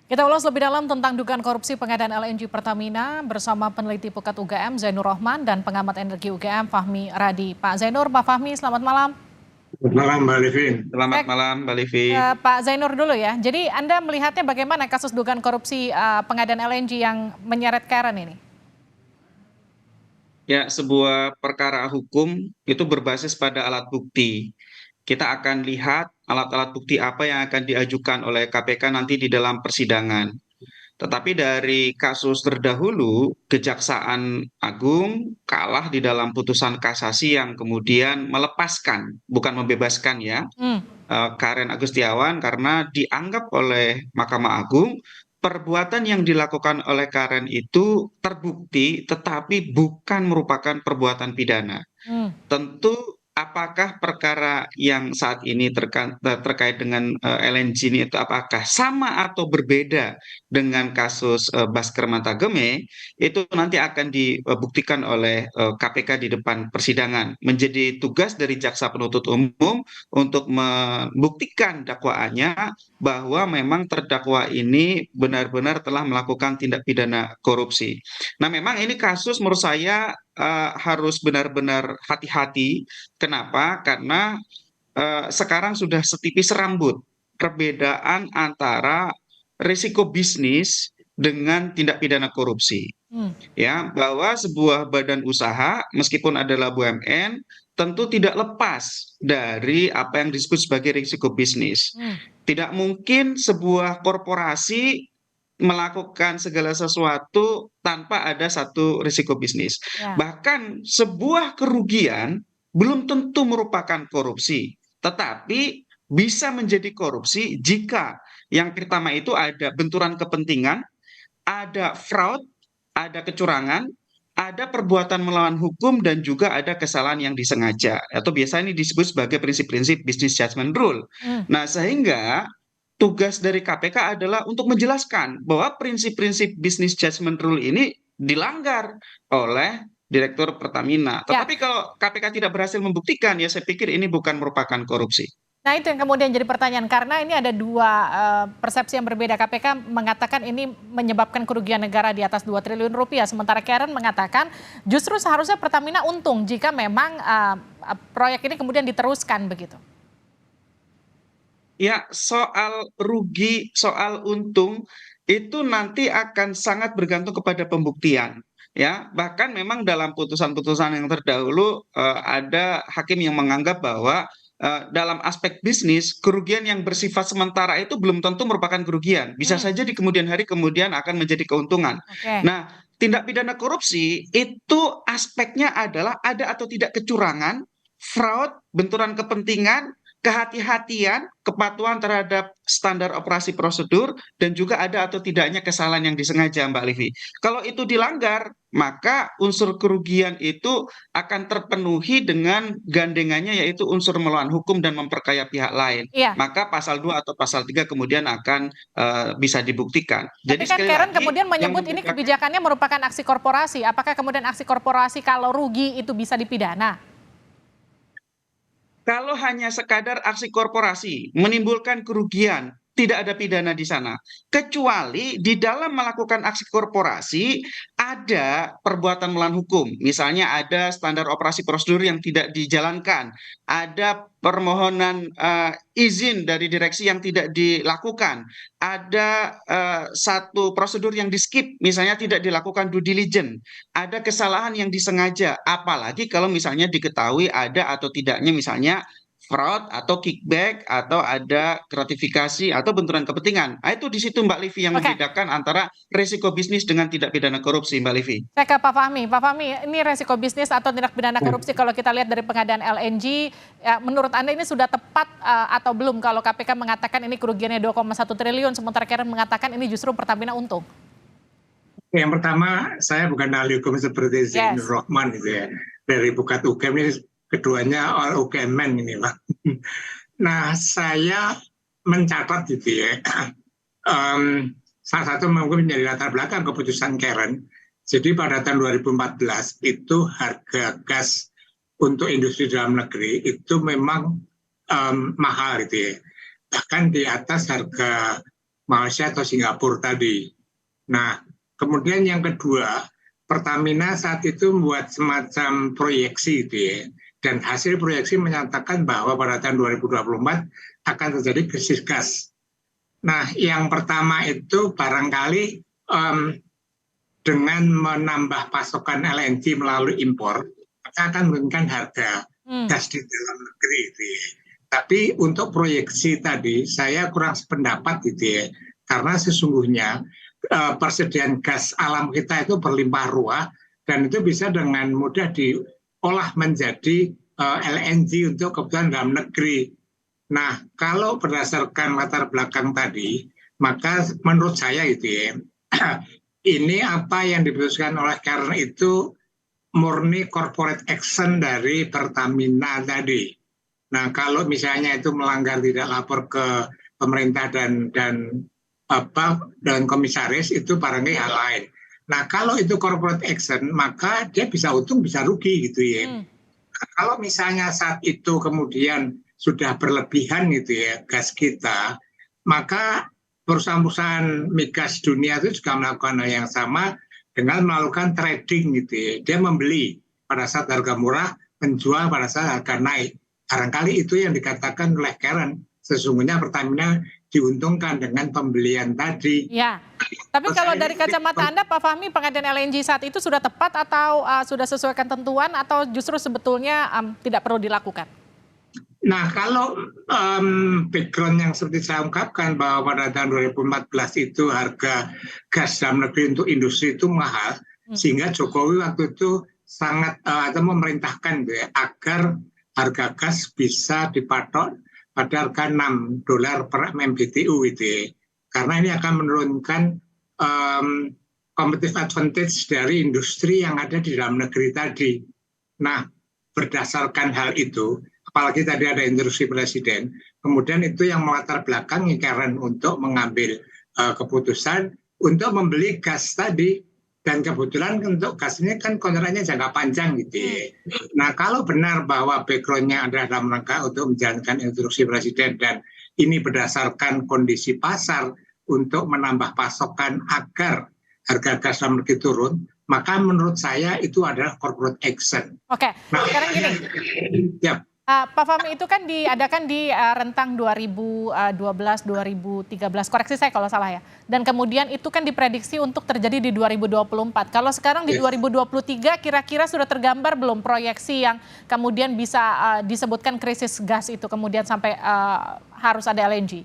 Kita ulas lebih dalam tentang dugaan korupsi pengadaan LNG Pertamina bersama peneliti Pukat UGM Zainur Rohman dan pengamat energi UGM Fahmi Radi. Pak Zainur, Pak Fahmi, selamat malam. Selamat malam, Mbak Livin. Saya Selamat malam, Mbak Livi. ke Pak Zainur dulu ya. Jadi Anda melihatnya bagaimana kasus dugaan korupsi pengadaan LNG yang menyeret Karen ini? Ya, sebuah perkara hukum itu berbasis pada alat bukti. Kita akan lihat alat-alat bukti apa yang akan diajukan oleh KPK nanti di dalam persidangan. Tetapi dari kasus terdahulu, Kejaksaan Agung kalah di dalam putusan kasasi yang kemudian melepaskan, bukan membebaskan ya, Hmm, Karen Agustiawan karena dianggap oleh Mahkamah Agung perbuatan yang dilakukan oleh Karen itu terbukti tetapi bukan merupakan perbuatan pidana. hmm. Tentu apakah perkara yang saat ini terkait dengan LNG ini itu apakah sama atau berbeda dengan kasus Basker Mantageme itu nanti akan dibuktikan oleh KPK di depan persidangan. Menjadi tugas dari jaksa penuntut umum untuk membuktikan dakwaannya bahwa memang terdakwa ini benar-benar telah melakukan tindak pidana korupsi. Nah, memang ini kasus menurut saya harus benar-benar hati-hati. Kenapa? Karena sekarang sudah setipis rambut perbedaan antara risiko bisnis dengan tindak pidana korupsi. Hmm. Ya, bahwa sebuah badan usaha meskipun adalah BUMN tentu tidak lepas dari apa yang disebut sebagai risiko bisnis. Hmm. Tidak mungkin sebuah korporasi melakukan segala sesuatu tanpa ada satu risiko bisnis. Ya. Bahkan sebuah kerugian belum tentu merupakan korupsi, tetapi bisa menjadi korupsi jika yang pertama itu ada benturan kepentingan, ada fraud, ada kecurangan, ada perbuatan melawan hukum, dan juga ada kesalahan yang disengaja. Atau biasa ini disebut sebagai prinsip-prinsip business judgment rule. Hmm. Nah, sehingga tugas dari KPK adalah untuk menjelaskan bahwa prinsip-prinsip business judgment rule ini dilanggar oleh Direktur Pertamina. Ya. Tetapi kalau KPK tidak berhasil membuktikan, ya saya pikir ini bukan merupakan korupsi. Nah, itu yang kemudian jadi pertanyaan karena ini ada dua persepsi yang berbeda. KPK mengatakan ini menyebabkan kerugian negara di atas 2 triliun rupiah, sementara Karen mengatakan justru seharusnya Pertamina untung jika memang proyek ini kemudian diteruskan begitu. Ya, soal rugi, soal untung itu nanti akan sangat bergantung kepada pembuktian. Ya, bahkan memang dalam putusan-putusan yang terdahulu ada hakim yang menganggap bahwa dalam aspek bisnis kerugian yang bersifat sementara itu belum tentu merupakan kerugian. Bisa Hmm. saja di kemudian hari kemudian akan menjadi keuntungan. Oke. Nah, tindak pidana korupsi itu aspeknya adalah ada atau tidak kecurangan, fraud, benturan kepentingan, kehati-hatian, kepatuhan terhadap standar operasi prosedur, dan juga ada atau tidaknya kesalahan yang disengaja, Mbak Livi. Kalau itu dilanggar, maka unsur kerugian itu akan terpenuhi dengan gandengannya yaitu unsur melawan hukum dan memperkaya pihak lain. Iya. Maka pasal 2 atau pasal 3 kemudian akan bisa dibuktikan. Tapi Jadi kan sekali Karen lagi kemudian yang menyebut ini membedakan kebijakannya merupakan aksi korporasi. Apakah kemudian aksi korporasi kalau rugi itu bisa dipidana? kalau hanya sekadar aksi korporasi menimbulkan kerugian, tidak ada pidana di sana. Kecuali di dalam melakukan aksi korporasi ada perbuatan melawan hukum. Misalnya ada standar operasi prosedur yang tidak dijalankan, ada permohonan izin dari direksi yang tidak dilakukan, ada satu prosedur yang di-skip, misalnya tidak dilakukan due diligence, ada kesalahan yang disengaja, apalagi kalau misalnya diketahui ada atau tidaknya misalnya fraud atau kickback atau ada gratifikasi atau benturan kepentingan. Nah, itu di situ Mbak Livi yang Oke, membedakan antara risiko bisnis dengan tindak pidana korupsi, Mbak Livi. saya ke Pak Fahmi. Pak Fahmi, ini resiko bisnis atau tindak pidana korupsi kalau kita lihat dari pengadaan LNG, ya, menurut Anda ini sudah tepat atau belum kalau KPK mengatakan ini kerugiannya 2,1 triliun, sementara Karen mengatakan ini justru Pertamina untung? Yang pertama, saya bukan ahli hukum seperti Zainur Yes. Rohman gitu ya. Dari Pukat UGM ini keduanya all UGM-men ini Pak. Nah, saya mencatat gitu ya. Salah satu mungkin menjadi latar belakang keputusan Karen. Jadi pada tahun 2014 itu harga gas untuk industri dalam negeri itu memang mahal gitu ya. Bahkan di atas harga Malaysia atau Singapura tadi. Nah, kemudian yang kedua, Pertamina saat itu membuat semacam proyeksi gitu ya. Dan hasil proyeksi menyatakan bahwa pada tahun 2024 akan terjadi krisis gas. Nah, yang pertama itu barangkali dengan menambah pasokan LNG melalui impor, akan menurunkan harga gas di dalam negeri gitu ya. Tapi untuk proyeksi tadi, saya kurang sependapat gitu ya. Karena sesungguhnya persediaan gas alam kita itu berlimpah ruah dan itu bisa dengan mudah diolah menjadi LNG untuk kebutuhan dalam negeri. Nah, kalau berdasarkan latar belakang tadi, maka menurut saya gitu ya, ini apa yang diputuskan oleh Karen itu murni corporate action dari Pertamina tadi. Nah, kalau misalnya itu melanggar tidak lapor ke pemerintah dan komisaris itu barangkali hal lain. Nah, kalau itu corporate action, maka dia bisa untung bisa rugi gitu ya. Kalau misalnya saat itu kemudian sudah berlebihan gitu ya gas kita, maka perusahaan-perusahaan migas dunia itu juga melakukan hal yang sama dengan melakukan trading gitu ya. Dia membeli pada saat harga murah, menjual pada saat harga naik. Barangkali itu yang dikatakan oleh Karen. Sesungguhnya Pertamina diuntungkan dengan pembelian tadi. Ya, tapi kalau dari kacamata Anda, Pak Fahmi, pengadaan LNG saat itu sudah tepat atau sudah sesuai ketentuan atau justru sebetulnya tidak perlu dilakukan? Nah, kalau background yang seperti saya ungkapkan bahwa pada tahun 2014 itu harga gas dalam negeri untuk industri itu mahal, sehingga Jokowi waktu itu sangat atau memerintahkan ya, agar harga gas bisa dipatok pada harga $6 per MMBTU gitu ya. Karena ini akan menurunkan competitive advantage dari industri yang ada di dalam negeri tadi. Nah, berdasarkan hal itu, apalagi tadi ada instruksi presiden, kemudian itu yang melatar belakangi Karen untuk mengambil keputusan untuk membeli gas tadi. Dan kebetulan untuk gas ini kan kontraknya jangka panjang gitu ya. Nah, kalau benar bahwa background-nya adalah dalam rangka untuk menjalankan instruksi presiden dan ini berdasarkan kondisi pasar untuk menambah pasokan agar harga gas dalam negeri turun, maka menurut saya itu adalah corporate action. Oke, sekarang gini. Ya. Pak Fahmi, itu kan diadakan di rentang 2012-2013, koreksi saya kalau salah ya. Dan kemudian itu kan diprediksi untuk terjadi di 2024. Kalau sekarang di 2023 kira-kira sudah tergambar belum proyeksi yang kemudian bisa disebutkan krisis gas itu kemudian sampai harus ada LNG?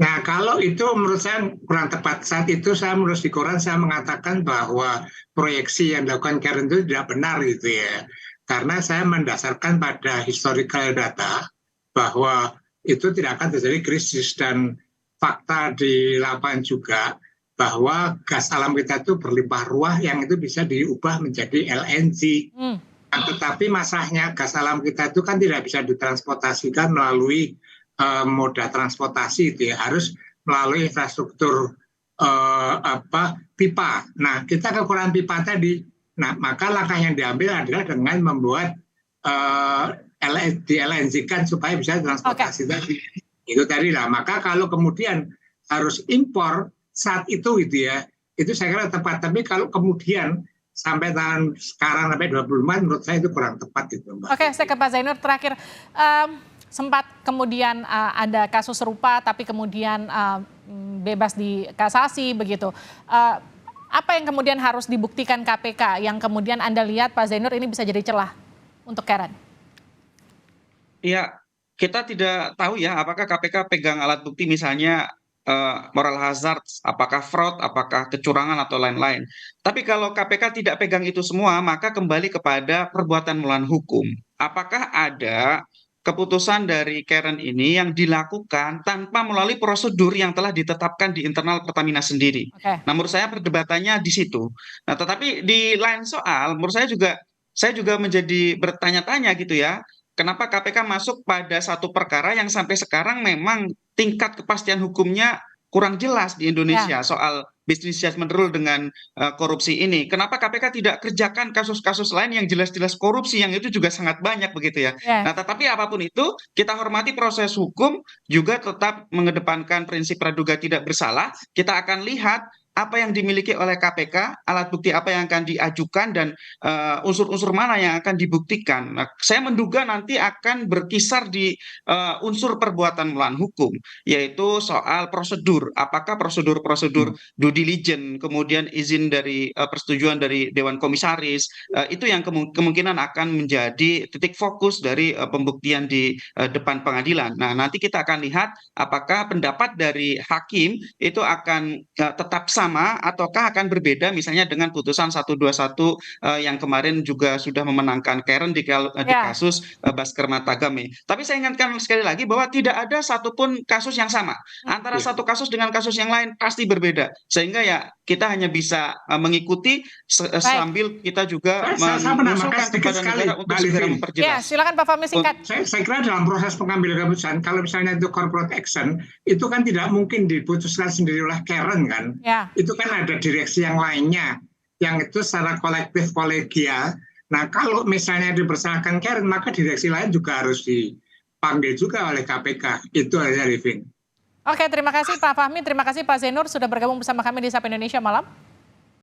Nah, kalau itu menurut saya kurang tepat. Saat itu saya menulis di koran, saya mengatakan bahwa proyeksi yang dilakukan Karen itu tidak benar gitu ya. Karena saya mendasarkan pada historical data bahwa itu tidak akan terjadi krisis dan fakta di lapangan juga bahwa gas alam kita itu berlimpah ruah yang itu bisa diubah menjadi LNG. Tetapi masalahnya gas alam kita itu kan tidak bisa ditransportasikan melalui moda transportasi itu ya, harus melalui infrastruktur pipa. Nah, kita kekurangan pipa tadi. Nah, maka langkah yang diambil adalah dengan membuat di-LNG-kan supaya bisa transportasi tadi. Itu tadi lah. Maka kalau kemudian harus impor saat itu gitu ya, itu saya kira tepat. Tapi kalau kemudian sampai tahun sekarang sampai 25 menurut saya itu kurang tepat itu, Mbak. Oke, saya ke Pak Zainur terakhir. Sempat kemudian ada kasus serupa tapi kemudian bebas di kasasi begitu. Apa yang kemudian harus dibuktikan KPK yang kemudian Anda lihat Pak Zainur ini bisa jadi celah untuk Karen? Ya, kita tidak tahu ya apakah KPK pegang alat bukti misalnya moral hazard, apakah fraud, apakah kecurangan atau lain-lain. Tapi kalau KPK tidak pegang itu semua, maka kembali kepada perbuatan melawan hukum. Apakah ada keputusan dari Karen ini yang dilakukan tanpa melalui prosedur yang telah ditetapkan di internal Pertamina sendiri. Nah, menurut saya perdebatannya di situ. Nah, tetapi di lain soal, menurut saya juga menjadi bertanya-tanya gitu ya, kenapa KPK masuk pada satu perkara yang sampai sekarang memang tingkat kepastian hukumnya kurang jelas di Indonesia soal business judgment rule dengan korupsi ini. Kenapa KPK tidak kerjakan kasus-kasus lain yang jelas-jelas korupsi yang itu juga sangat banyak begitu ya. Nah, tetapi apapun itu kita hormati proses hukum, juga tetap mengedepankan prinsip praduga tidak bersalah. Kita akan lihat apa yang dimiliki oleh KPK, alat bukti apa yang akan diajukan, dan unsur-unsur mana yang akan dibuktikan. Nah, saya menduga nanti akan berkisar di unsur perbuatan melawan hukum, yaitu soal prosedur. Apakah prosedur-prosedur due diligence, kemudian izin dari persetujuan dari Dewan Komisaris, itu yang kemungkinan akan menjadi titik fokus dari pembuktian di depan pengadilan. Nah, nanti kita akan lihat apakah pendapat dari hakim itu akan tetap sama ataukah akan berbeda, misalnya dengan putusan 121 yang kemarin juga sudah memenangkan Karen di kasus Basker Matagame. Tapi saya ingatkan sekali lagi bahwa tidak ada satupun kasus yang sama. Antara satu kasus dengan kasus yang lain pasti berbeda. Sehingga ya kita hanya bisa mengikuti sambil kita juga mengusulkan kepada negara untuk segera memperjelas. Silakan Pak Fahmi singkat. Saya kira dalam proses pengambilan keputusan, kalau misalnya itu corporate action, itu kan tidak mungkin diputuskan sendiri oleh Karen kan. Itu kan ada direksi yang lainnya, yang itu secara kolektif kolegial. Nah, kalau misalnya dipersalahkan Karen, maka direksi lain juga harus dipanggil juga oleh KPK. Itu aja, Livin. Oke, terima kasih Pak Fahmi, terima kasih Pak Zainur sudah bergabung bersama kami di Sapa Indonesia Malam.